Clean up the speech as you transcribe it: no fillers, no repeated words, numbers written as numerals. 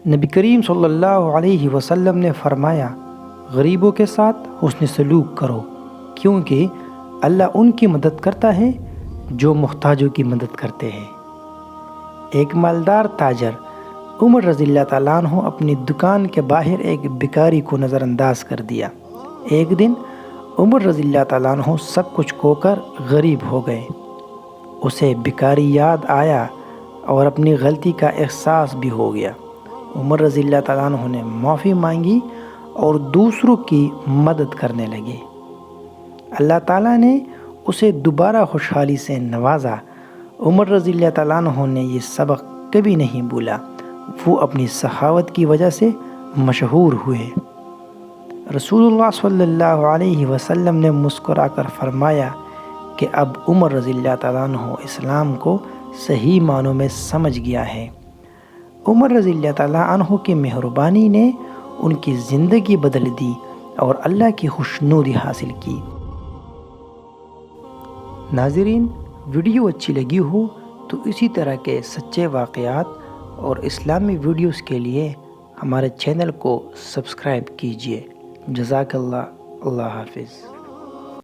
نبی کریم صلی اللہ علیہ وسلم نے فرمایا، غریبوں کے ساتھ حسن سلوک کرو، کیونکہ اللہ ان کی مدد کرتا ہے جو محتاجوں کی مدد کرتے ہیں۔ ایک مالدار تاجر عمر رضی اللہ تعالیٰ عنہ اپنی دکان کے باہر ایک بھکاری کو نظر انداز کر دیا۔ ایک دن عمر رضی اللہ تعالیٰ عنہ سب کچھ کھو کر غریب ہو گئے۔ اسے بھکاری یاد آیا اور اپنی غلطی کا احساس بھی ہو گیا۔ عمر رضی اللہ تعالیٰ عنہ نے معافی مانگی اور دوسروں کی مدد کرنے لگے۔ اللہ تعالیٰ نے اسے دوبارہ خوشحالی سے نوازا۔ عمر رضی اللہ تعالیٰ عنہ نے یہ سبق کبھی نہیں بھولا۔ وہ اپنی سخاوت کی وجہ سے مشہور ہوئے۔ رسول اللہ صلی اللہ علیہ وسلم نے مسکرا کر فرمایا کہ اب عمر رضی اللہ تعالیٰ عنہ اسلام کو صحیح معنوں میں سمجھ گیا ہے۔ عمر رضی اللہ تعالیٰ عنہ کی مہربانی نے ان کی زندگی بدل دی اور اللہ کی خوشنودی حاصل کی۔ ناظرین، ویڈیو اچھی لگی ہو تو اسی طرح کے سچے واقعات اور اسلامی ویڈیوز کے لیے ہمارے چینل کو سبسکرائب کیجیے۔ جزاک اللہ، اللہ حافظ۔